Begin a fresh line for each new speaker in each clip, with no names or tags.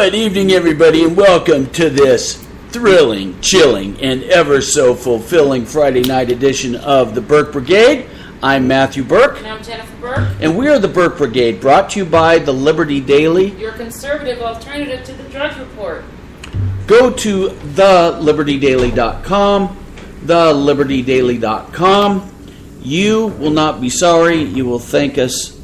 Good evening, everybody, and welcome to this thrilling, chilling, and ever so fulfilling Friday night edition of the BURKE Brigade. I'm Matthew Burke.
And I'm Jennifer Burke.
And we are the BURKE Brigade, brought to you by the Liberty Daily.
Your conservative alternative to the Drudge Report.
Go to thelibertydaily.com, thelibertydaily.com. You will not be sorry. You will thank us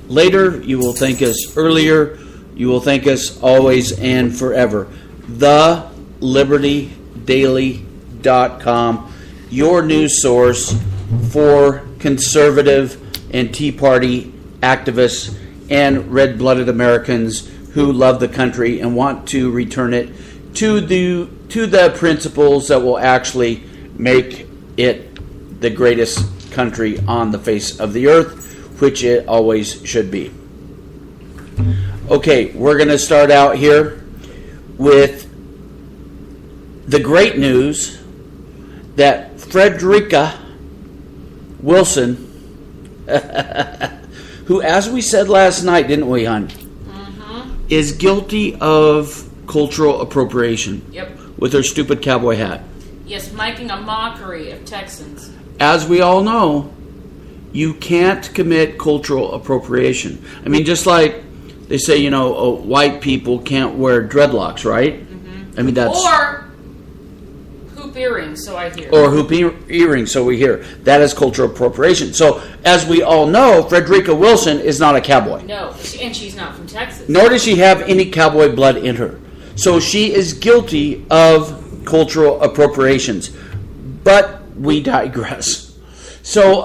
later. You will thank us earlier. You will thank us always and forever. thelibertydaily.com, your news source for conservative and Tea Party activists and red-blooded Americans who love the country and want to return it to the principles that will actually make it the greatest country on the face of the earth, which it always should be. Okay, we're going to start out here with the great news that Frederica Wilson, who, as we said last night, didn't we, hon? Is guilty of cultural appropriation.
Yep.
With her stupid cowboy hat.
Yes, making a mockery of Texans.
As we all know, you can't commit cultural appropriation. I mean, just like they say, white people can't wear dreadlocks, right? Mm-hmm. I mean, that's...
Or hoop earrings, so I hear.
Or hoop earrings, so we hear. That is cultural appropriation. So, as we all know, Frederica Wilson is not a cowboy.
No, and she's not from Texas.
Nor does she have any cowboy blood in her. So she is guilty of cultural appropriations. But we digress. So,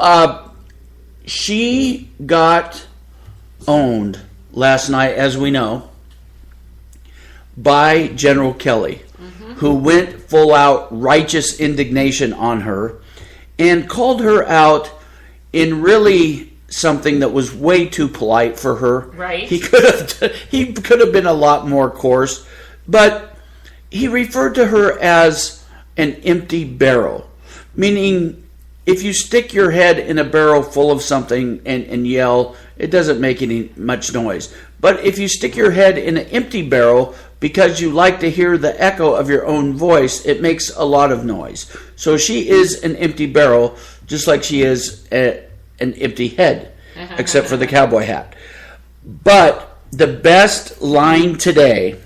she got owned last night, as we know, by General Kelly, who went full out righteous indignation on her and called her out in really something that was way too polite for her.
Right.
He could have been a lot more coarse, but he referred to her as an empty barrel, meaning if you stick your head in a barrel full of something and yell, it doesn't make any much noise. But if you stick your head in an empty barrel because you like to hear the echo of your own voice, it makes a lot of noise. So she is an empty barrel, just like she is an empty head, except for the cowboy hat. But the best line today,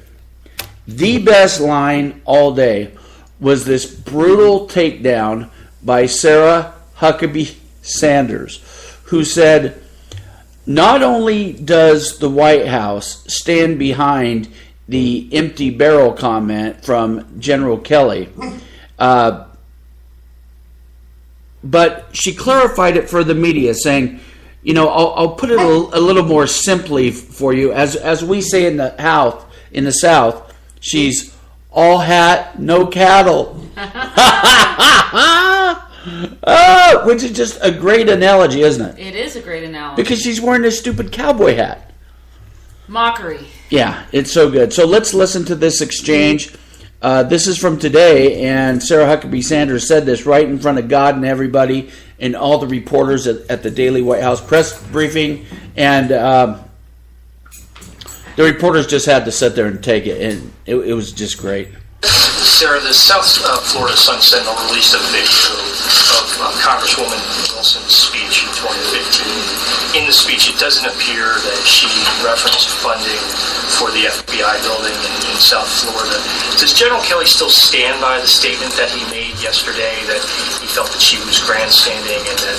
the best line all day, was this brutal takedown by Sarah Huckabee Sanders, who said, not only does the White House stand behind the empty barrel comment from General Kelly, but she clarified it for the media, saying, I'll put it a little more simply for you. As we say in the South, she's all hat, no cattle. Which is just a great analogy, isn't it?
It is a great analogy.
Because she's wearing this stupid cowboy hat.
Mockery.
Yeah, it's so good. So let's listen to this exchange. This is from today, and Sarah Huckabee Sanders said this right in front of God and everybody and all the reporters at the Daily White House press briefing, and the reporters just had to sit there and take it, and it was just great.
Sarah, the South Florida Sun Sentinel released a video of Congresswoman Wilson's speech in 2015. In the speech, it doesn't appear that she referenced funding for the FBI building in South Florida. Does General Kelly still stand by the statement that he made yesterday that he felt that she was grandstanding and that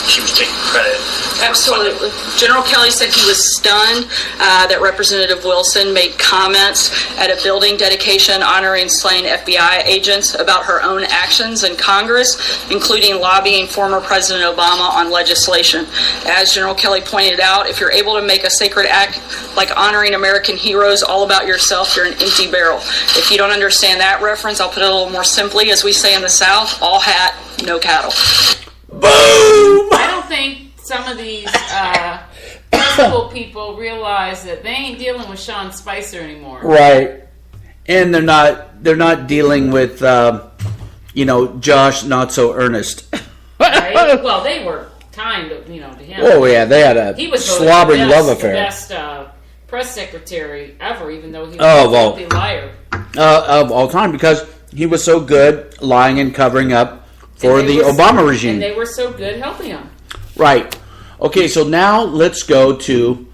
she was taking credit?
Absolutely. General Kelly said he was stunned that Representative Wilson made comments at a building dedication honoring slain FBI agents about her own actions in Congress, including lobbying former President Obama on legislation. As General Kelly pointed out, if you're able to make a sacred act like honoring American heroes all about yourself, you're an empty barrel. If you don't understand that reference, I'll put it a little more simply. As we say in the South, all hat, no cattle.
Boom!
I don't think some of these political people realize that they ain't dealing with Sean Spicer anymore.
Right. And they're not dealing with Josh Not So Earnest.
Right? Well, they were kind of, to him.
Oh yeah, they had a slobbering love affair.
The best press secretary ever, even though he was
Oh,
a
well.
filthy liar.
Of all time, because he was so good lying and covering up for
And they
the
were
Obama regime.
And they were so good helping him.
Right. Okay, so now let's go to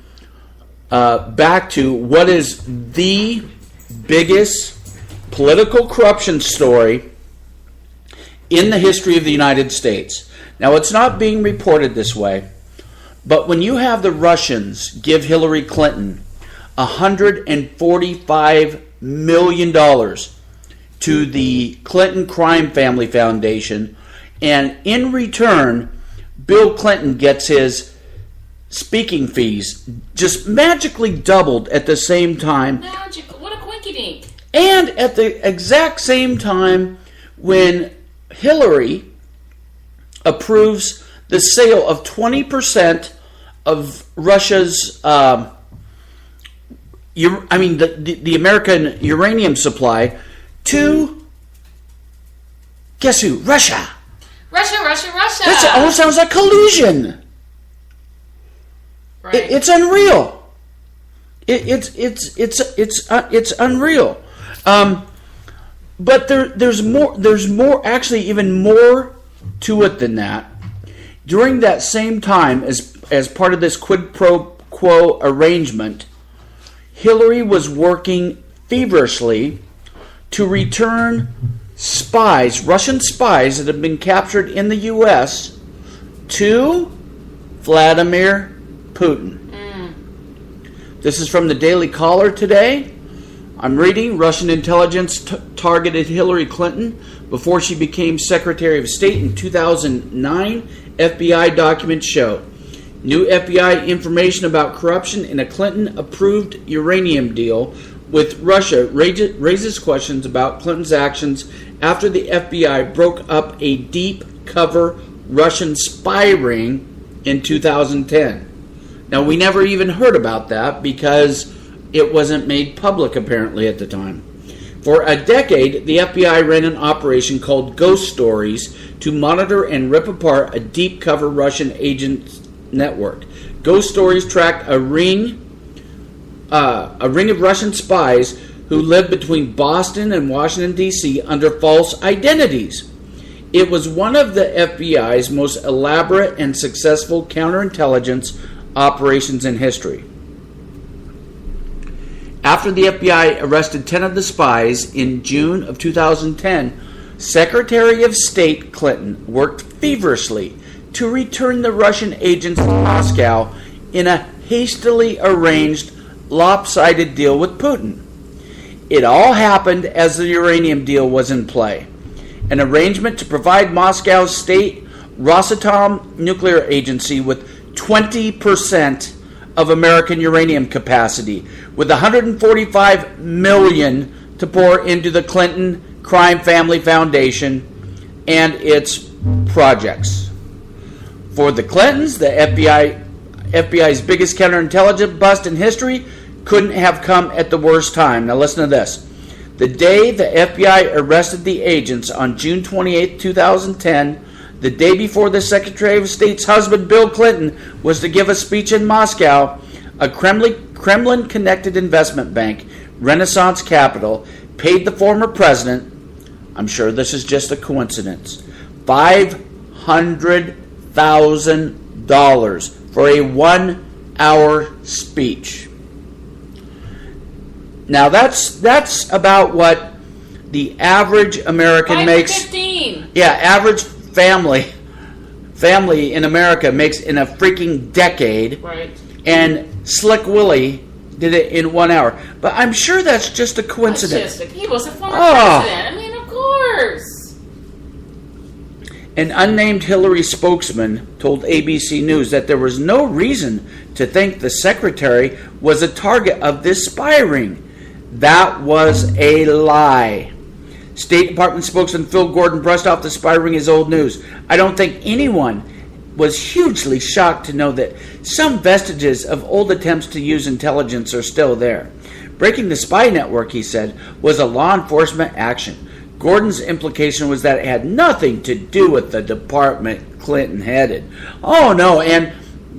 back to what is the biggest political corruption story in the history of the United States. Now, it's not being reported this way, but when you have the Russians give Hillary Clinton $145 million to the Clinton Crime Family Foundation, and in return, Bill Clinton gets his speaking fees just magically doubled at the same time.
Magical. What a quinky dink.
And at the exact same time when Hillary approves the sale of 20% of Russia's, the American uranium supply to, guess who? Russia.
Russia.
That almost sounds like collusion.
Right.
It's unreal. It's unreal. But there's more. There's more. Actually, even more to it than that. During that same time, as part of this quid pro quo arrangement, Hillary was working feverishly to return spies, Russian spies that had been captured in the U.S. to Vladimir Putin. This is from the Daily Caller today. I'm reading, Russian intelligence targeted Hillary Clinton before she became Secretary of State in 2009, FBI documents show. New FBI information about corruption in a Clinton-approved uranium deal with Russia raises questions about Clinton's actions after the FBI broke up a deep cover Russian spy ring in 2010. Now, we never even heard about that because it wasn't made public, apparently, at the time. For a decade, the FBI ran an operation called Ghost Stories to monitor and rip apart a deep cover Russian agent network. Ghost Stories tracked a ring of Russian spies who lived between Boston and Washington, D.C. under false identities. It was one of the FBI's most elaborate and successful counterintelligence operations in history. After the FBI arrested 10 of the spies in June of 2010, Secretary of State Clinton worked feverishly to return the Russian agents to Moscow in a hastily arranged, lopsided deal with Putin. It all happened as the uranium deal was in play. An arrangement to provide Moscow's state Rosatom nuclear agency with 20% of American uranium capacity, with $145 million to pour into the Clinton Crime Family Foundation and its projects. For the Clintons, the FBI's biggest counterintelligence bust in history couldn't have come at the worst time. Now listen to this. The day the FBI arrested the agents on June 28, 2010, the day before the Secretary of State's husband, Bill Clinton, was to give a speech in Moscow, a Kremlin-connected investment bank, Renaissance Capital, paid the former president, I'm sure this is just a coincidence, $500,000 for a 1-hour speech. Now that's about what the average American makes.
15.
Yeah, average family in America makes in a freaking decade.
Right.
And Slick Willie did it in 1 hour. But I'm sure that's just a coincidence.
He was a former president. I mean, of course.
An unnamed Hillary spokesman told ABC News that there was no reason to think the secretary was a target of this spy ring. That was a lie. State Department spokesman Phil Gordon brushed off the spy ring as old news. I don't think anyone was hugely shocked to know that some vestiges of old attempts to use intelligence are still there. Breaking the spy network, he said, was a law enforcement action. Gordon's implication was that it had nothing to do with the department Clinton headed. Oh, no, and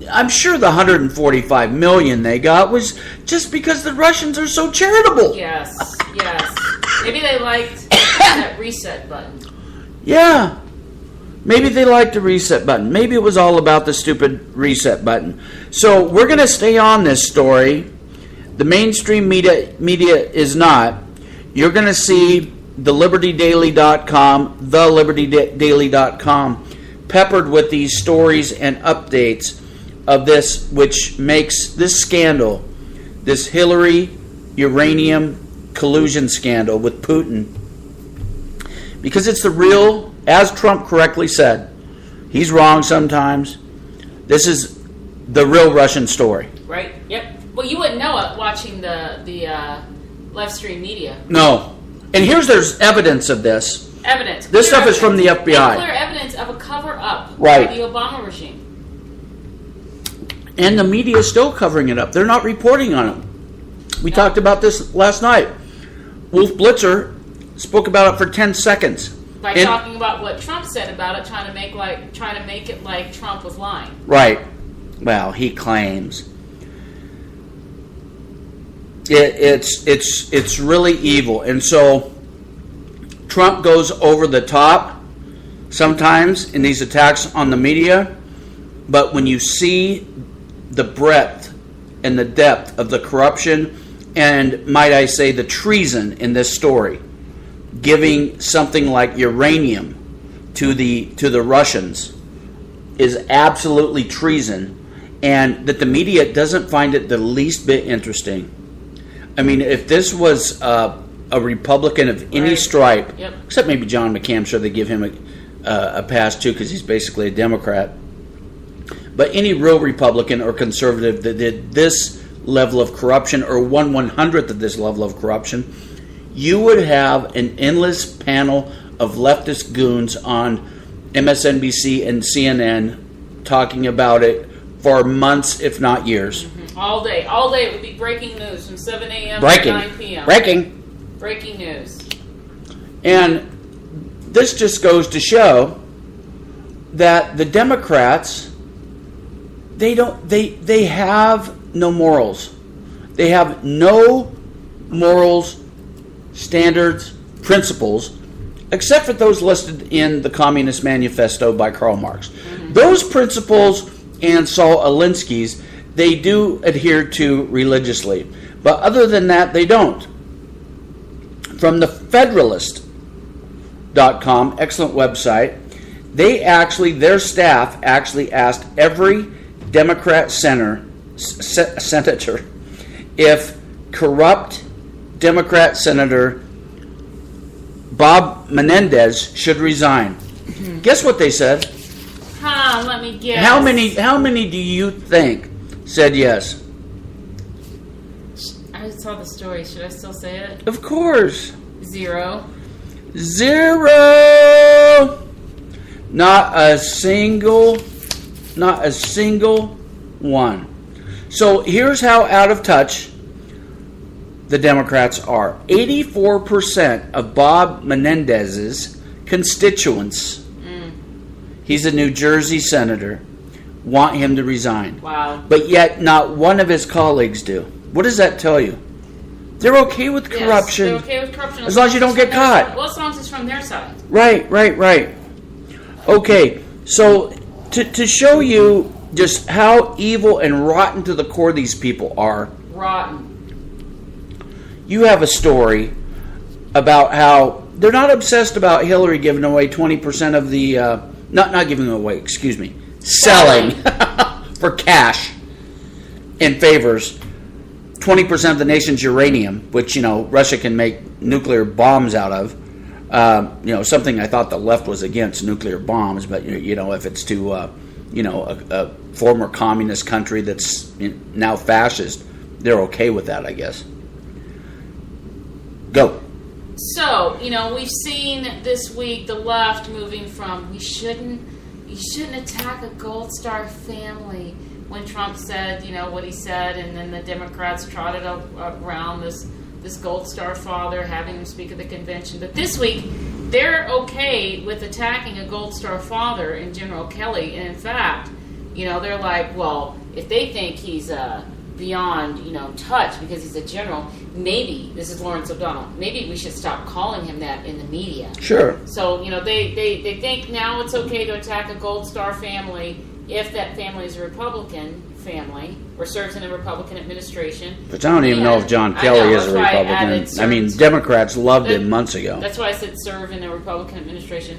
I'm sure the 145 million they got was just because the Russians are so charitable.
Yes. Maybe they liked that reset button.
Yeah. Maybe they liked the reset button. Maybe it was all about the stupid reset button. So we're going to stay on this story. The mainstream media is not. You're going to see the libertydaily.com, thelibertydaily.com, peppered with these stories and updates of this, which makes this scandal, this Hillary uranium collusion scandal with Putin, because it's the real, as Trump correctly said, he's wrong sometimes, this is the real Russian story.
Right, yep. Well, you wouldn't know it watching the left stream media.
No. And there's evidence of this.
Evidence.
This stuff is from the FBI.
Clear evidence of a cover-up
Right.
by the Obama regime.
And the media is still covering it up. They're not reporting on it. We talked about this last night. Wolf Blitzer spoke about it for 10 seconds.
By talking about what Trump said about it, trying to make it like Trump was lying.
Right. Well, he claims. It's really evil. And so Trump goes over the top sometimes in these attacks on the media, but when you see the breadth and the depth of the corruption and, might I say, the treason in this story, giving something like uranium to the Russians is absolutely treason, and that the media doesn't find it the least bit interesting. I mean, if this was a Republican of any stripe,
Yep.
except maybe John McCain, I'm sure they give him a pass too because he's basically a Democrat. But any real Republican or conservative that did this level of corruption or 1/100th of this level of corruption, you would have an endless panel of leftist goons on MSNBC and CNN talking about it for months, if not years.
All day it would be breaking news from 7 a.m.
Breaking.
to 9 p.m. Breaking news.
And this just goes to show that the Democrats, they have no morals. They have no morals, standards, principles, except for those listed in the Communist Manifesto by Karl Marx. Mm-hmm. Those principles and Saul Alinsky's, they do adhere to religiously. But other than that, they don't. From the Federalist.com, excellent website, their staff actually asked every Democrat senator if corrupt Democrat Senator Bob Menendez should resign. Mm-hmm. Guess what they said?
Let me guess.
How many do you think said yes?
I saw the story. Should I still say it?
Of course.
0.
Not a single one. So here's how out of touch the Democrats are. 84% of Bob Menendez's constituents, he's a New Jersey senator, want him to resign.
Wow.
But yet not one of his colleagues do. What does that tell you? They're okay with corruption.
Yes, they're okay with corruption.
As long as you don't get caught.
Well, as long as it's from their side.
Right. Okay, so to show you just how evil and rotten to the core these people are.
Rotten.
You have a story about how they're not obsessed about Hillary giving away 20% of the, not giving away, excuse me, selling for cash in favors 20% of the nation's uranium, which, Russia can make nuclear bombs out of. Something I thought the left was against, nuclear bombs, but, if it's to, a former communist country that's now fascist, they're okay with that, I guess. Go.
So, we've seen this week the left moving from you shouldn't attack a Gold Star family when Trump said, what he said, and then the Democrats trotted around this Gold Star father, having him speak at the convention. But this week, they're okay with attacking a Gold Star father in General Kelly. And in fact, They're like, well, if they think he's beyond, touch because he's a general, maybe, this is Lawrence O'Donnell, maybe we should stop calling him that in the media.
Sure.
So, they think now it's okay to attack a Gold Star family if that family is a Republican family or serves in a Republican administration.
But I don't even know if John Kelly is a Republican. I mean, Democrats loved him months ago.
That's why I said serve in a Republican administration.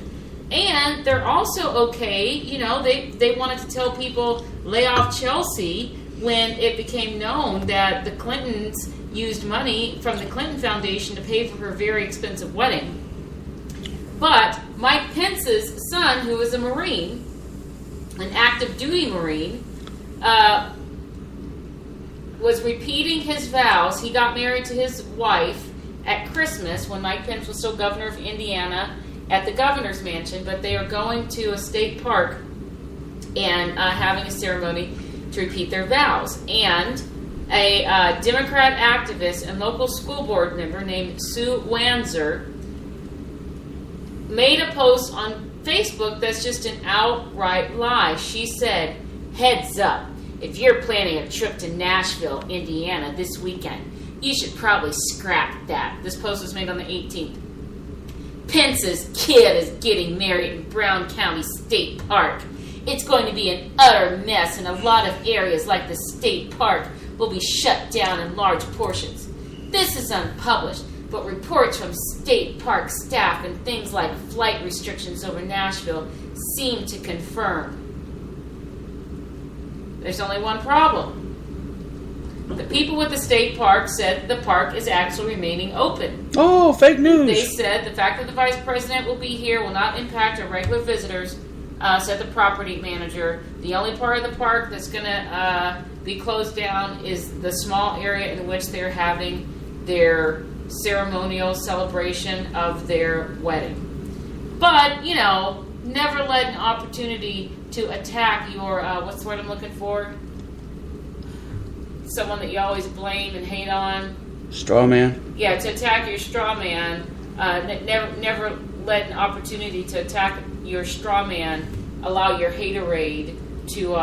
And they're also okay, they wanted to tell people, lay off Chelsea, when it became known that the Clintons used money from the Clinton Foundation to pay for her very expensive wedding. But Mike Pence's son, who is a Marine, an active duty Marine, was repeating his vows. He got married to his wife at Christmas when Mike Pence was still governor of Indiana at the governor's mansion, but they are going to a state park and having a ceremony to repeat their vows. And a Democrat activist and local school board member named Sue Wanzer made a post on Facebook that's just an outright lie. She said, "Heads up, if you're planning a trip to Nashville, Indiana this weekend, you should probably scrap that." This post was made on the 18th. "Pence's kid is getting married in Brown County State Park. It's going to be an utter mess, and a lot of areas like the state park will be shut down in large portions. This is unpublished, but reports from state park staff and things like flight restrictions over Nashville seem to confirm." There's only one problem. The people with the state park said the park is actually remaining open.
Oh, fake news.
They said the fact that the vice president will be here will not impact our regular visitors, said the property manager. The only part of the park that's going to be closed down is the small area in which they're having their ceremonial celebration of their wedding. But, never let an opportunity to attack your, what's the word I'm looking for? Someone that you always blame and hate on.
Straw man?
Yeah, to attack your straw man. Never let an opportunity to attack your straw man allow your haterade to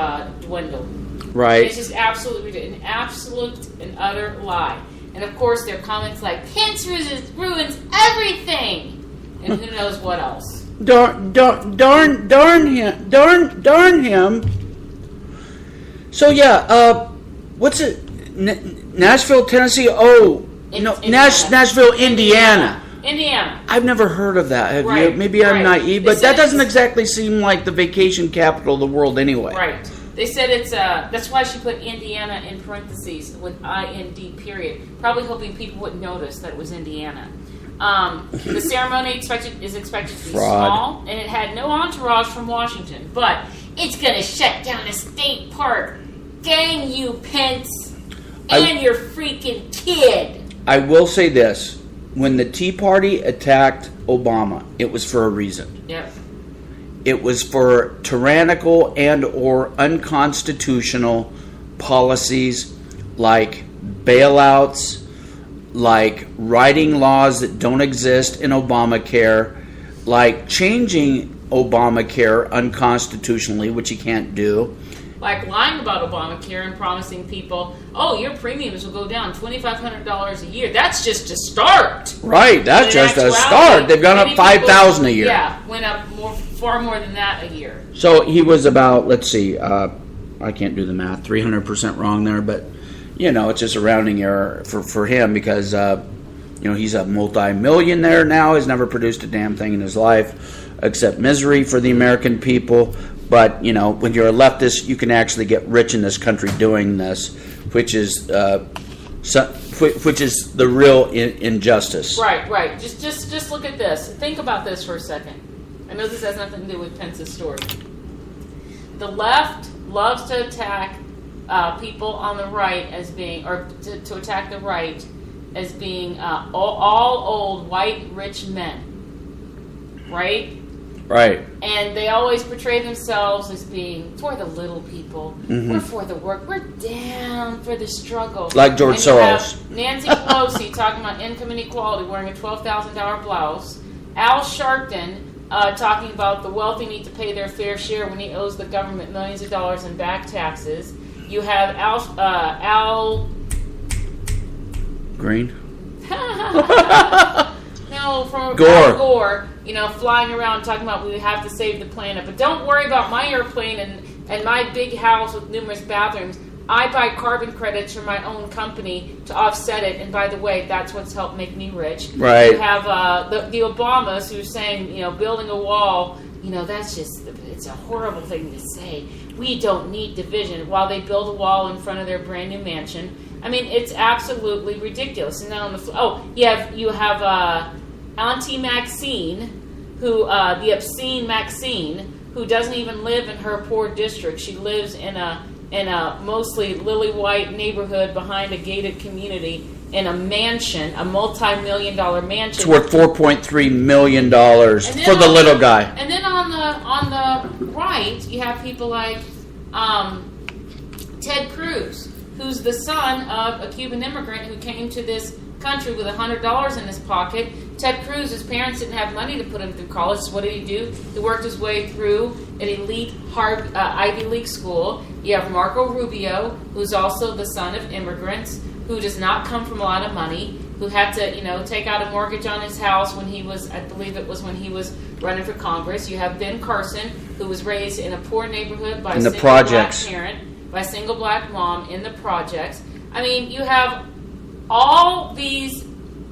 dwindle.
Right.
It's just absolute and utter lie. And of course, there are comments like, "Pence ruins everything," and who knows what else.
Darn him. So yeah, what's it? Nashville, Tennessee. Oh, Nashville, Indiana.
Indiana.
I've never heard of that. Have
Right,
you? Maybe I'm
right.
naive,
They
but
said
that doesn't
it's-
exactly seem like the vacation capital of the world anyway.
Right. They said it's that's why she put Indiana in parentheses with IND period, probably hoping people wouldn't notice that it was Indiana. The ceremony is expected to be small, and it had no entourage from Washington, but it's going to shut down a state park. Dang you, Pence, and your freaking kid.
I will say this. When the Tea Party attacked Obama, it was for a reason.
Yep.
It was for tyrannical and or unconstitutional policies like bailouts, like writing laws that don't exist in Obamacare, like changing Obamacare unconstitutionally, which you can't do.
Like lying about Obamacare and promising people, "Oh, your premiums will go down $2,500 a year." That's just a start.
Right, that's just a start. They've gone up $5,000 a year.
Yeah, went up far more than that a year.
So he was about, let's see, I can't do the math, 300% wrong there, but it's just a rounding error for him because he's a multi-millionaire now. He's never produced a damn thing in his life except misery for the American people. But, when you're a leftist, you can actually get rich in this country doing this, which is the real injustice.
Right. Just look at this. Think about this for a second. I know this has nothing to do with Pence's story. The left loves to attack people on the right as being, or to attack the right as being all old, white, rich men. Right?
Right.
And they always portray themselves as being for the little people. Mm-hmm. We're for the work. We're down for the struggle.
Like George Soros.
Nancy Pelosi talking about income inequality, wearing a $12,000 blouse. Al Sharpton talking about the wealthy need to pay their fair share when he owes the government millions of dollars in back taxes. You have Al
Green?
No, from
Gore.
Al Gore, flying around talking about we have to save the planet. But don't worry about my airplane and my big house with numerous bathrooms. I buy carbon credits from my own company to offset it. And by the way, that's what's helped make me rich.
Right.
You have the Obamas who are saying, building a wall, that's just, it's a horrible thing to say. We don't need division while they build a wall in front of their brand new mansion. I mean, it's absolutely ridiculous. And then on the you have Auntie Maxine, who the obscene Maxine, who doesn't even live in her poor district. She lives in a mostly lily white neighborhood behind a gated community in a mansion, a multi-million-dollar mansion.
It's worth $4.3 million for the little guy.
And then on the right, you have people like Ted Cruz, who's the son of a Cuban immigrant who came to this country with $100 in his pocket. Ted Cruz, his parents didn't have money to put him through college, so what did he do? He worked his way through an elite Ivy League school. You have Marco Rubio, who's also the son of immigrants, who does not come from a lot of money, who had to, take out a mortgage on his house when he was, I believe it was when he was running for Congress. You have Ben Carson, who was raised in a poor neighborhood by a single black parent, by a single black mom in the projects. I mean, you have all these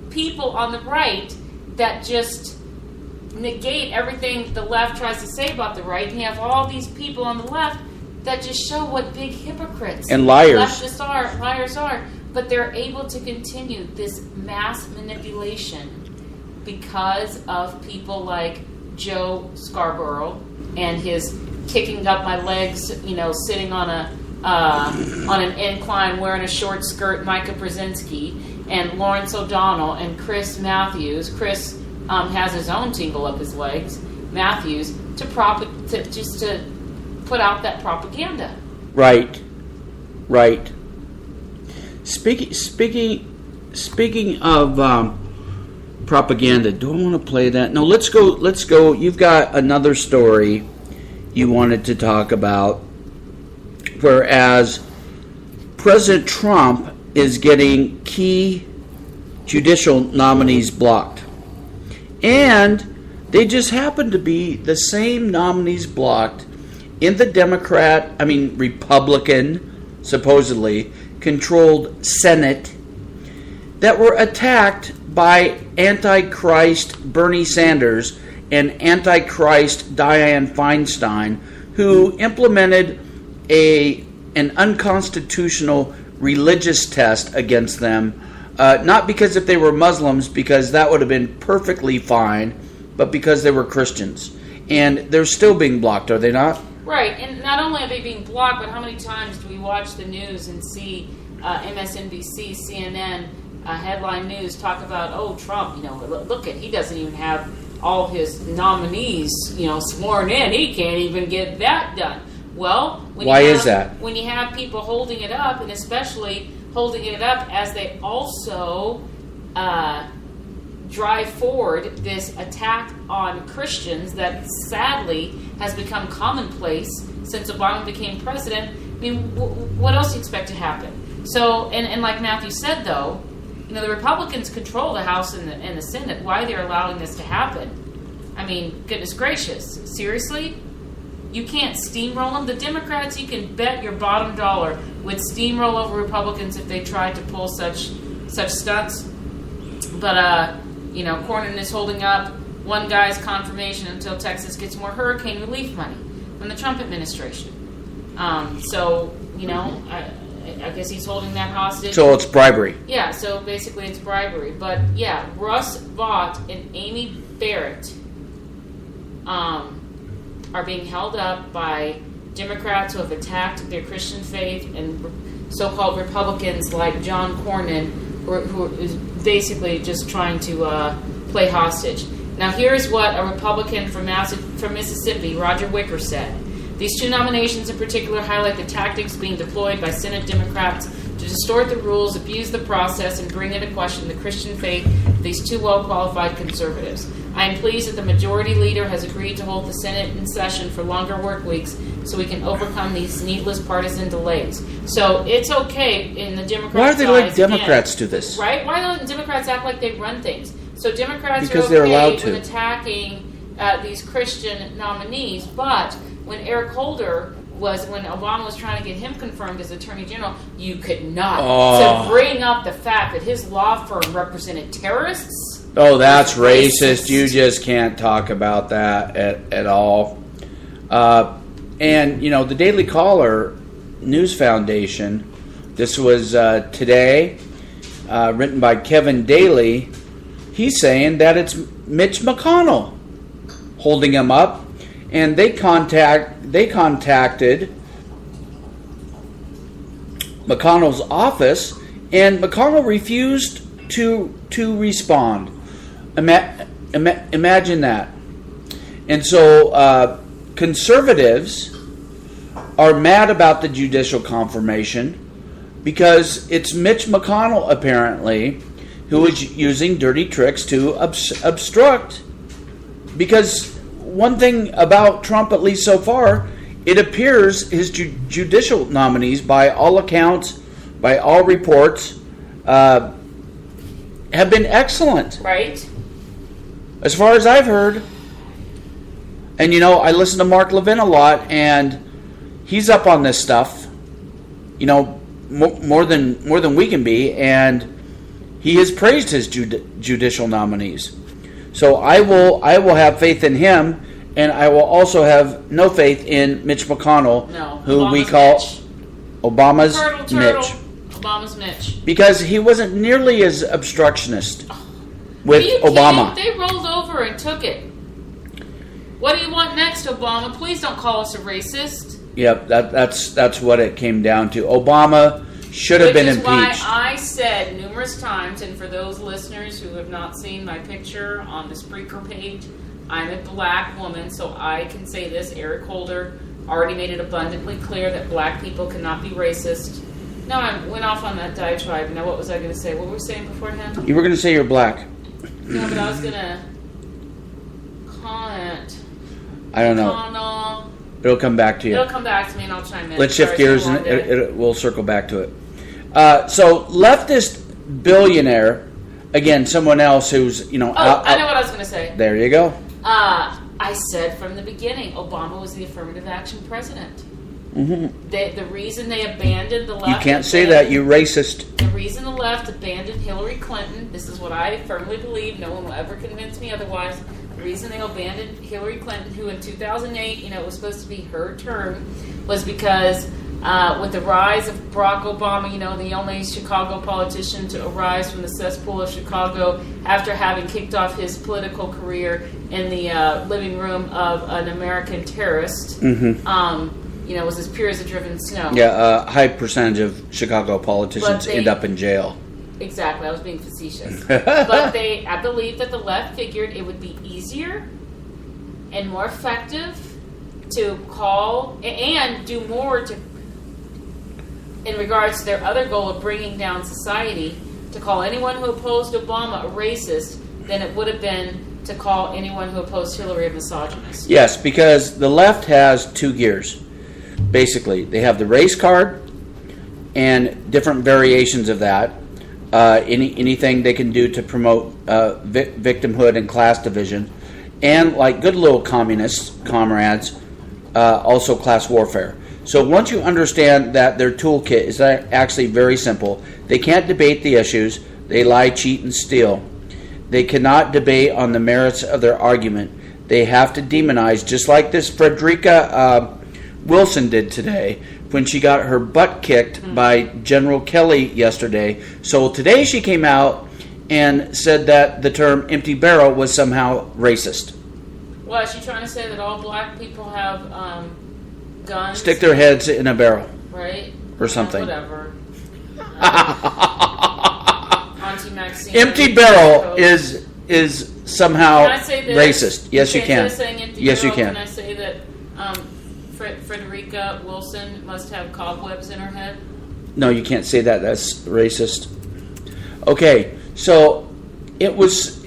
people on the right that just negate everything the left tries to say about the right, and you have all these people on the left that just show what big hypocrites
and liars
liars are. But they're able to continue this mass manipulation because of people like Joe Scarborough and his kicking up my legs, sitting on an incline wearing a short skirt, Micah Brzezinski, and Lawrence O'Donnell and Chris Matthews. Chris has his own tingle up his legs, Matthews, to put out that propaganda.
Right. Speaking of propaganda, do I want to play that? No, let's go. You've got another story you wanted to talk about, whereas President Trump is getting key judicial nominees blocked. And they just happen to be the same nominees blocked in the Republican, supposedly, controlled Senate that were attacked by Antichrist Bernie Sanders and Antichrist Dianne Feinstein, who implemented an unconstitutional religious test against them, not because if they were Muslims, because that would have been perfectly fine, but because they were Christians. And they're still being blocked, are they not?
Right, and not only are they being blocked, but how many times do we watch the news and see MSNBC, CNN, headline news talk about, Trump, look at, he doesn't even have all his nominees, sworn in. He can't even get that done. Well,
why is that?
When you have people holding it up, and especially holding it up as they also drive forward this attack on Christians that sadly has become commonplace since Obama became president. I mean, what else do you expect to happen? So, and like Matthew said, though, the Republicans control the House and the Senate. Why they're allowing this to happen? I mean, goodness gracious, seriously? You can't steamroll them. The Democrats, you can bet your bottom dollar, would steamroll over Republicans if they tried to pull such stunts. But Cornyn is holding up one guy's confirmation until Texas gets more hurricane relief money from the Trump administration. I guess he's holding that hostage.
So it's bribery.
Yeah, so basically it's bribery. But yeah, Russ Vought and Amy Barrett are being held up by Democrats who have attacked their Christian faith and so-called Republicans like John Cornyn, who is basically just trying to play hostage. Now here's what a Republican from Mississippi, Roger Wicker, said. These two nominations in particular highlight the tactics being deployed by Senate Democrats to distort the rules, abuse the process, and bring into question the Christian faith of these two well-qualified conservatives. I am pleased that the majority leader has agreed to hold the Senate in session for longer work weeks so we can overcome these needless partisan delays. So it's okay in the Democrats'
Why are they like
eyes,
Democrats
again,
do this?
Right? Why don't Democrats act like they run things? So Democrats
Because
are
they're
okay
allowed to.
with attacking these Christian nominees, but when Eric Holder when Obama was trying to get him confirmed as Attorney General, you could not. To bring up the fact that his law firm represented terrorists.
Oh, that's racist. You just can't talk about that at all. And, the Daily Caller News Foundation, this was today, written by Kevin Daly. He's saying that it's Mitch McConnell holding him up. And they contacted McConnell's office, and McConnell refused to respond. Imagine that. And so conservatives are mad about the judicial confirmation because it's Mitch McConnell, apparently, who is using dirty tricks to obstruct. Because one thing about Trump, at least so far, it appears his judicial nominees, by all accounts, by all reports, have been excellent.
Right.
As far as I've heard. And, I listen to Mark Levin a lot, and he's up on this stuff, more than we can be, and he has praised his judicial nominees. So I will have faith in him, and I will also have no faith in Mitch McConnell, who
Obama's
we call
Mitch.
Obama's
Turtle.
Mitch.
Obama's Mitch.
Because he wasn't nearly as obstructionist with Obama.
They rolled over and took it. What do you want next, Obama? Please don't call us a racist.
Yep, that's what it came down to. Obama should have been impeached.
Which is why I said numerous times, and for those listeners who have not seen my picture on the Spreaker page, I'm a black woman, so I can say this. Eric Holder already made it abundantly clear that black people cannot be racist. No, I went off on that diatribe. Now, what was I going to say? What were we saying beforehand?
You were going to say you're black.
No, but I was going to comment.
I don't know. It'll come back to you.
It'll come back to me, and I'll chime in.
Let's shift gears, and we'll circle back to it. So, leftist billionaire, again, someone else who's,
I know what I was going to say.
There you go.
I said from the beginning, Obama was the affirmative action president. Mm-hmm. The reason they abandoned the left...
You can't say that, you racist.
The reason the left abandoned Hillary Clinton, this is what I firmly believe, no one will ever convince me otherwise. The reason they abandoned Hillary Clinton, who in 2008, was supposed to be her term, was because with the rise of Barack Obama, the only Chicago politician to arise from the cesspool of Chicago after having kicked off his political career in the living room of an American terrorist, was as pure as a driven snow.
Yeah, a high percentage of Chicago politicians end up in jail.
Exactly, I was being facetious. But I believe that the left figured it would be easier and more effective to call and do more in regards to their other goal of bringing down society, to call anyone who opposed Obama a racist than it would have been to call anyone who opposed Hillary a misogynist.
Yes, because the left has two gears. Basically, they have the race card and different variations of that. Anything they can do to promote victimhood and class division, and like good little communist comrades, also class warfare. So once you understand that their toolkit is actually very simple, they can't debate the issues, they lie, cheat, and steal. They cannot debate on the merits of their argument. They have to demonize, just like this Frederica Wilson did today when she got her butt kicked by General Kelly yesterday. So today she came out and said that the term empty barrel was somehow racist.
Well, is she trying to say that all black people have guns?
Stick their heads in a barrel.
Right?
Or something.
Whatever. Auntie Maxine.
Empty barrel is somehow racist. Yes, you can. Yes, you can.
Can I say that Frederica Wilson must have cobwebs in her head?
No, you can't say that. That's racist. Okay, so it was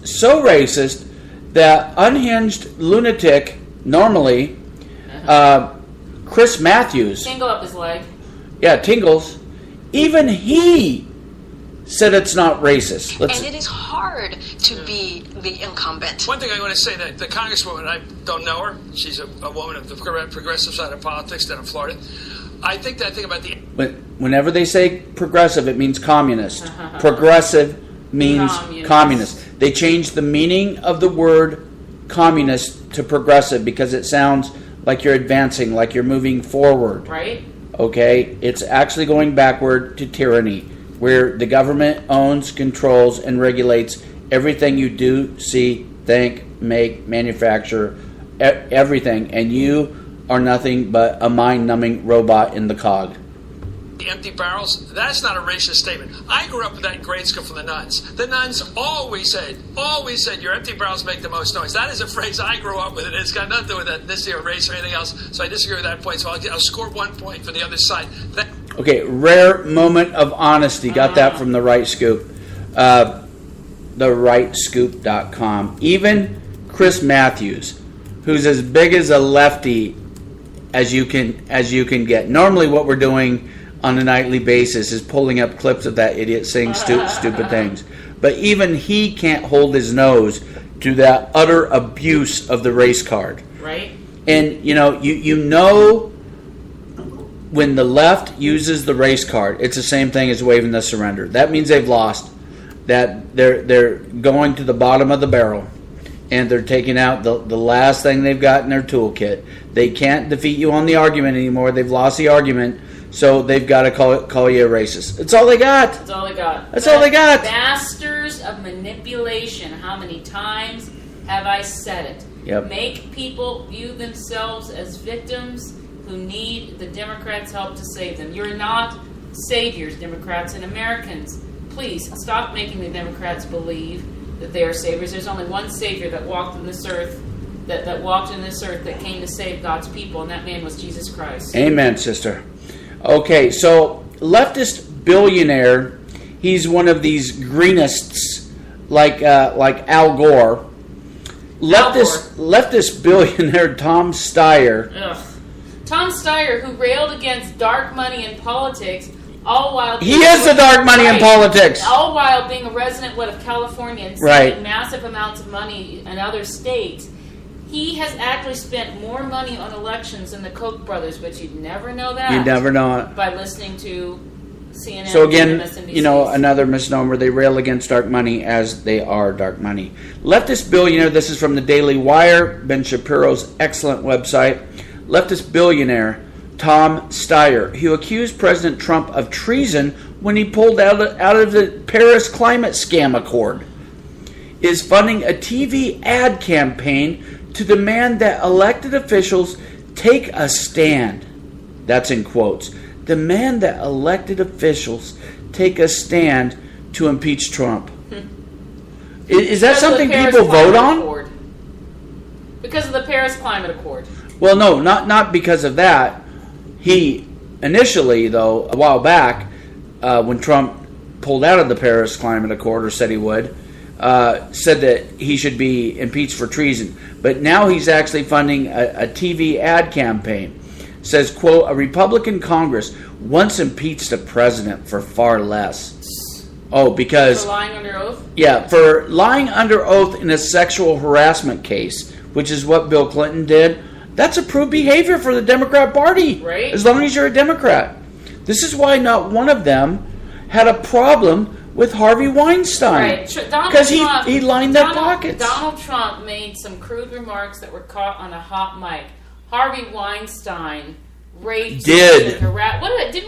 so racist that unhinged lunatic, normally, Chris Matthews.
Tingle up his leg.
Yeah, Tingles. Even he said it's not racist.
And it is hard to be the incumbent.
One thing I want to say, that the Congresswoman, I don't know her. She's a woman of the progressive side of politics down in Florida. I think that thing about the...
Whenever they say progressive, it means communist. Progressive means communist. They changed the meaning of the word communist to progressive because it sounds like you're advancing, like you're moving forward.
Right.
Okay? It's actually going backward to tyranny, where the government owns, controls, and regulates everything you do, see, think, make, manufacture, everything. And you are nothing but a mind-numbing robot in the cog.
The empty barrels, that's not a racist statement. I grew up with that in grade school from the nuns. The nuns always said, your empty barrels make the most noise. That is a phrase I grew up with, and it's got nothing to do with ethnicity or race or anything else. So I disagree with that point, so I'll score 1 point for the other side.
Okay, rare moment of honesty. Got that from The Right Scoop. TheRightScoop.com. Even Chris Matthews, who's as big as a lefty as you can get. Normally what we're doing on a nightly basis is pulling up clips of that idiot saying stupid things. But even he can't hold his nose to that utter abuse of the race card.
Right.
And you know when the left uses the race card, it's the same thing as waving the surrender. That means they've lost. That they're going to the bottom of the barrel, and they're taking out the last thing they've got in their toolkit. They can't defeat you on the argument anymore. They've lost the argument, so they've got to call you a racist. That's all they got.
That's all they got.
That's all they got.
Masters of manipulation. How many times have I said it?
Yep.
Make people view themselves as victims who need the Democrats' help to save them. You're not saviors, Democrats and Americans. Please stop making the Democrats believe that they are saviors. There's only one savior that walked in this earth, that walked in this earth, that came to save God's people, and that man was Jesus Christ.
Amen, sister. Okay, so leftist billionaire, he's one of these greenists like Al Gore. Leftist billionaire Tom Steyer.
Ugh. Tom Steyer, who railed against dark money in politics, all while
he is the dark money in politics.
All while being a resident of California and spending massive amounts of money in other states. He has actually spent more money on elections than the Koch brothers, but you'd never know that.
You'd never know it.
By listening to CNN.
So again,
and MSNBC.
Another misnomer. They rail against dark money as they are dark money. Leftist billionaire, this is from the Daily Wire, Ben Shapiro's excellent website. Leftist billionaire Tom Steyer, who accused President Trump of treason when he pulled out of the Paris climate scam accord, is funding a TV ad campaign to demand that elected officials take a stand. That's in quotes. Demand that elected officials take a stand to impeach Trump. Is that something people vote on?
Because of the Paris Climate Accord.
Well, no, not because of that. He initially, though, a while back, when Trump pulled out of the Paris Climate Accord, or said he would, said that he should be impeached for treason. But now he's actually funding a TV ad campaign. Says, quote, a Republican Congress once impeached a president for far less. Oh, because...
For lying under oath?
Yeah, for lying under oath in a sexual harassment case, which is what Bill Clinton did. That's approved behavior for the Democrat Party.
Right.
As long as you're a Democrat. This is why not one of them had a problem with Harvey Weinstein.
Right.
Because he lined their pockets.
Donald Trump made some crude remarks that were caught on a hot mic. Harvey Weinstein raped... Didn't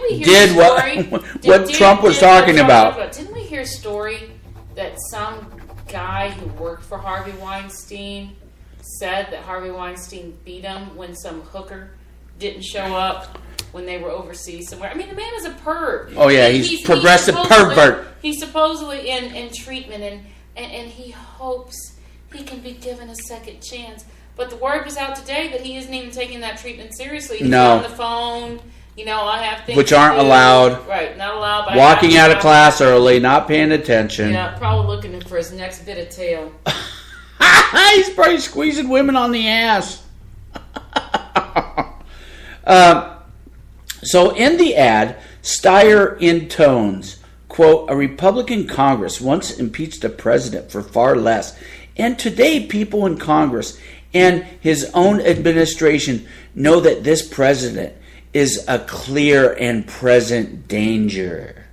we hear a story?
What Trump was talking about.
Didn't we hear a story that some guy who worked for Harvey Weinstein said that Harvey Weinstein beat him when some hooker didn't show up when they were overseas somewhere? I mean, the man is a perv.
Oh, yeah, he's progressive pervert.
He's supposedly in treatment, and he hopes he can be given a second chance. But the word was out today that he isn't even taking that treatment seriously. He's on the phone. I have things
which aren't allowed.
Right, not allowed.
Walking out of class early, not paying attention.
Yeah, probably looking for his next bit of tail.
He's probably squeezing women on the ass. So in the ad, Steyer intones, quote, a Republican Congress once impeached a president for far less. And today people in Congress and his own administration know that this president is a clear and present danger.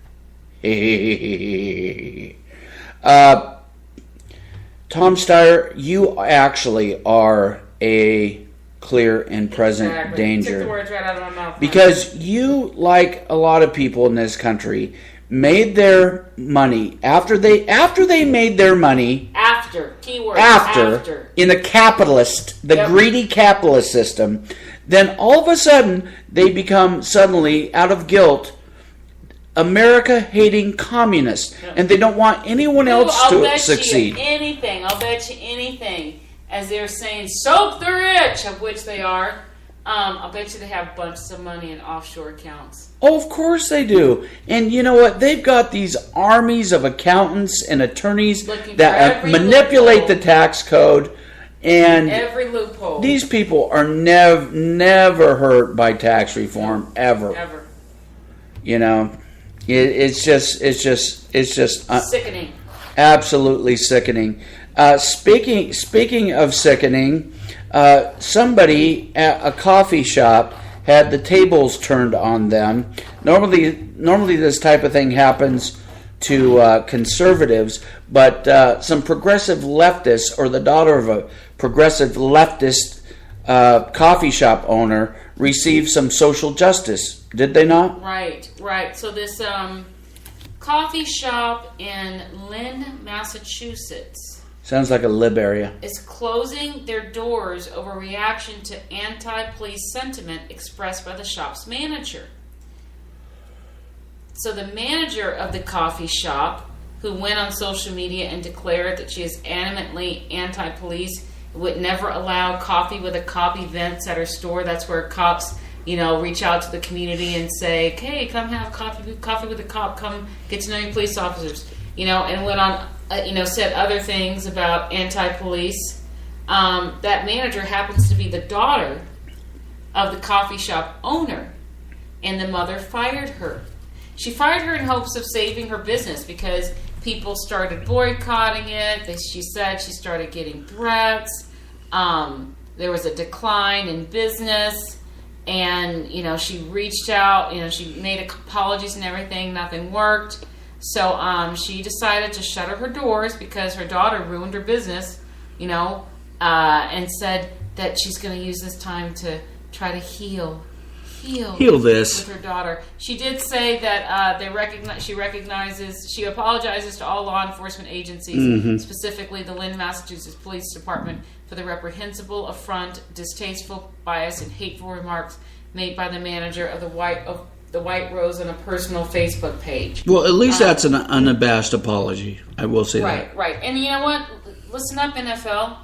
Tom Steyer, you actually are a clear and present danger.
Took the words right out of my mouth.
Because you, like a lot of people in this country, made their money after they made their money
keyword
after in the greedy capitalist system, then all of a sudden they become suddenly out of guilt America hating communists, and they don't want anyone else to succeed.
I'll bet you anything. As they're saying, soak the rich, of which they are. I'll bet you they have bunches of money in offshore accounts.
Oh, of course they do. And you know what? They've got these armies of accountants and attorneys that manipulate the tax code. And
every loophole.
These people are never hurt by tax reform, ever. You know, it's just
sickening.
Absolutely sickening. Speaking of sickening, somebody at a coffee shop had the tables turned on them. Normally this type of thing happens to conservatives, but some progressive leftists, or the daughter of a progressive leftist coffee shop owner, received some social justice. Did they not?
Right. So this coffee shop in Lynn, Massachusetts,
sounds like a lib area,
is closing their doors over reaction to anti-police sentiment expressed by the shop's manager. So the manager of the coffee shop, who went on social media and declared that she is adamantly anti-police, would never allow coffee with a cop events at her store. That's where cops, reach out to the community and say, hey, come have coffee with a cop, come get to know your police officers, and went on, said other things about anti-police. That manager happens to be the daughter of the coffee shop owner, and the mother fired her. She fired her in hopes of saving her business because people started boycotting it. She said she started getting threats. There was a decline in business, and she reached out. She made apologies and everything. Nothing worked. So she decided to shutter her doors because her daughter ruined her business, and said that she's going to use this time to try to heal this with her daughter. She did say that she apologizes to all law enforcement agencies, specifically the Lynn, Massachusetts Police Department, for the reprehensible affront, distasteful, bias, and hateful remarks made by the manager of the White Rose on a personal Facebook page.
Well, at least that's an unabashed apology. I will say that.
Right. And you know what? Listen up, NFL.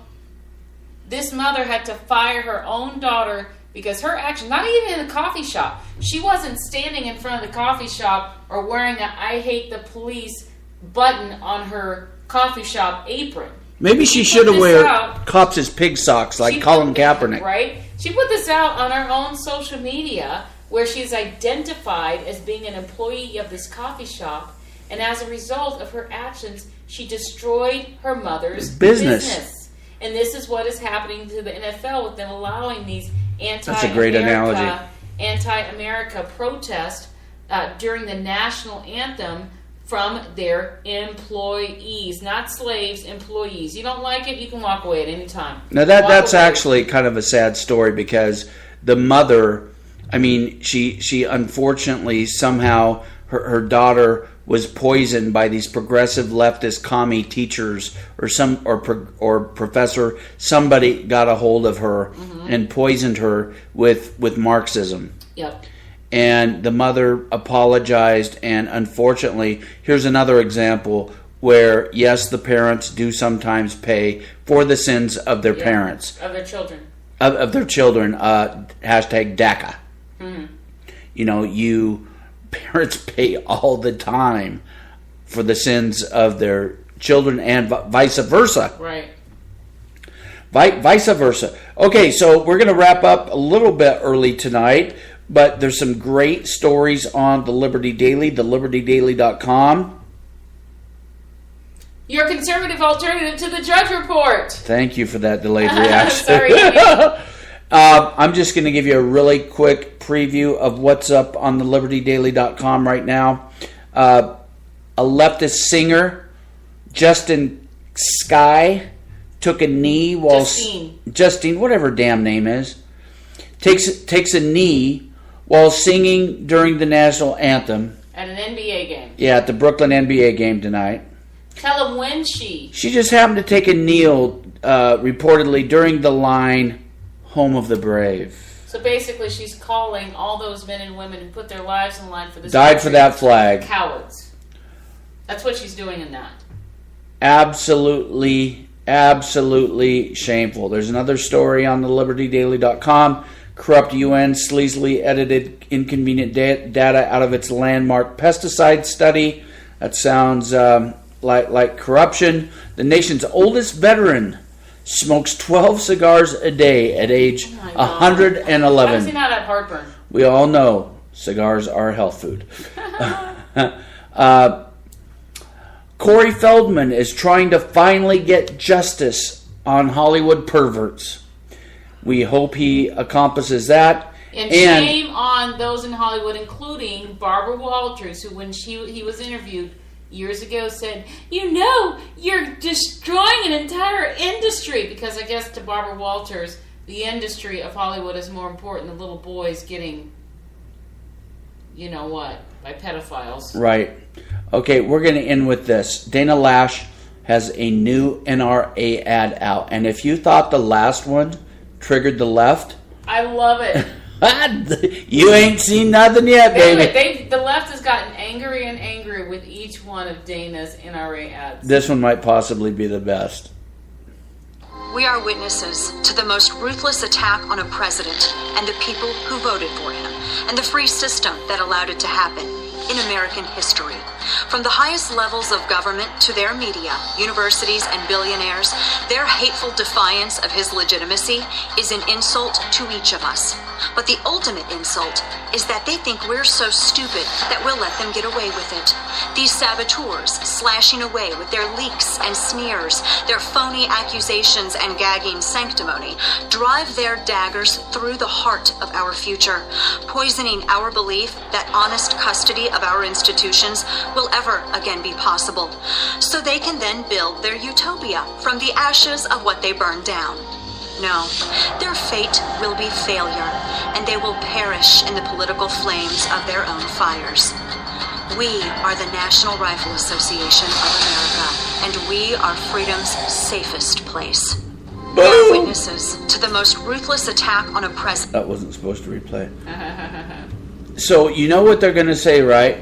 This mother had to fire her own daughter because her action, not even in the coffee shop, she wasn't standing in front of the coffee shop or wearing a I hate the police button on her coffee shop apron.
Maybe she should have wear cops as pig socks like Colin Kaepernick.
Right? She put this out on her own social media, where she's identified as being an employee of this coffee shop, and as a result of her actions, she destroyed her mother's business. And this is what is happening to the NFL with them allowing these anti-America protest during the national anthem from their employees, not slaves, employees. You don't like it, you can walk away at any time.
Now that's actually kind of a sad story because the mother, she unfortunately somehow her daughter was poisoned by these progressive leftist commie teachers or professor. Somebody got a hold of her and poisoned her with Marxism.
Yep.
And the mother apologized, and unfortunately, here's another example where, yes, the parents do sometimes pay for the sins of their parents.
Of their children.
Of their children. Hashtag DACA. Parents pay all the time for the sins of their children and vice versa.
Right.
Vice versa. Okay, so we're going to wrap up a little bit early tonight, but there's some great stories on the Liberty Daily, thelibertydaily.com.
Your conservative alternative to the Judge Report.
Thank you for that delayed reaction.
Sorry.
I'm just going to give you a really quick preview of what's up on the libertydaily.com right now. A leftist singer, Justin Sky, took a knee while Justine, whatever her damn name is, takes a knee while singing during the national anthem
at an NBA game.
Yeah, at the Brooklyn NBA game tonight.
Tell him when she
just happened to take a kneel reportedly during the line "Home of the Brave."
So basically, she's calling all those men and women who put their lives in line for this
died for that flag
cowards. That's what she's doing in that.
Absolutely shameful. There's another story on the libertydaily.com. Corrupt UN sleazily edited inconvenient data out of its landmark pesticide study. That sounds like corruption. The nation's oldest veteran smokes 12 cigars a day at age 111.
How does he not have heartburn?
We all know cigars are health food. Corey Feldman is trying to finally get justice on Hollywood perverts. We hope he accomplishes that.
And shame on those in Hollywood, including Barbara Walters, who, when he was interviewed years ago, said, you're destroying an entire industry. Because I guess to Barbara Walters, the industry of Hollywood is more important than little boys getting, by pedophiles.
Right. Okay, we're going to end with this. Dana Lash has a new NRA ad out. And if you thought the last one triggered the left,
I love it.
You ain't seen nothing yet, baby.
The left has gotten angry and angry with each one of Dana's NRA ads.
This one might possibly be the best.
We are witnesses to the most ruthless attack on a president and the people who voted for him, and the free system that allowed it to happen in American history. From the highest levels of government to their media, universities, and billionaires, their hateful defiance of his legitimacy is an insult to each of us. But the ultimate insult is that they think we're so stupid that we'll let them get away with it. These saboteurs slashing away with their leaks and smears, their phony accusations and gagging sanctimony, drive their daggers through the heart of our future, poisoning our belief that honest custody of our institutions will ever again be possible, so they can then build their utopia from the ashes of what they burned down. No, their fate will be failure, and they will perish in the political flames of their own fires. We are the National Rifle Association of America, and we are freedom's safest place. We are witnesses to the most ruthless attack on a president.
That wasn't supposed to replay. So you know what they're going to say, right?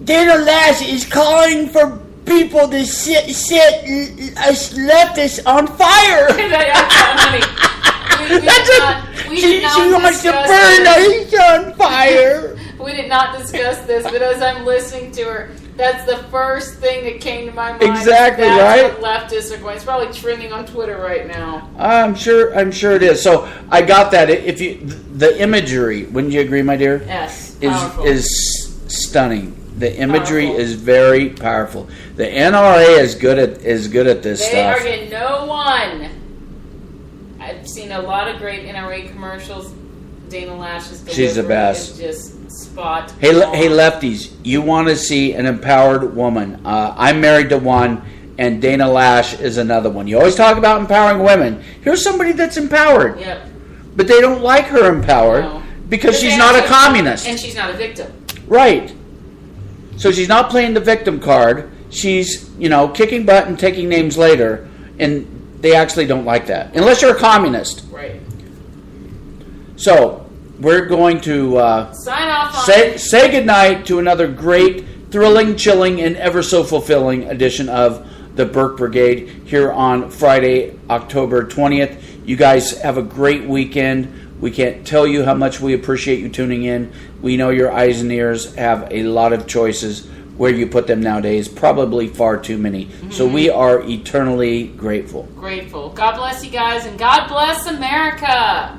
Dana Lash is calling for people to set us leftists on fire. She wants to burn us on fire.
We did not discuss this, but as I'm listening to her, that's the first thing that came to my mind.
Exactly,
that's
right?
What leftists are going. It's probably trending on Twitter right now.
I'm sure it is. So I got that. If the imagery, wouldn't you agree, my dear?
Yes,
is stunning. The imagery is very powerful. The NRA is good at this stuff.
They are getting no one. I've seen a lot of great NRA commercials. Dana Lash's delivery
She's the best.
Is just spot on.
Hey, lefties, you want to see an empowered woman? I'm married to one, and Dana Lash is another one. You always talk about empowering women. Here's somebody that's empowered.
Yep.
But they don't like her empowered because she's not a communist.
And she's not a victim.
Right. So she's not playing the victim card. She's, kicking butt and taking names later, and they actually don't like that. Unless you're a communist.
Right.
So, we're going to
sign off on
say goodnight to another great, thrilling, chilling, and ever so fulfilling edition of the Burke Brigade here on Friday, October 20th. You guys have a great weekend. We can't tell you how much we appreciate you tuning in. We know your eyes and ears have a lot of choices, where you put them nowadays. Probably far too many. So we are eternally grateful.
Grateful. God bless you guys, and God bless America.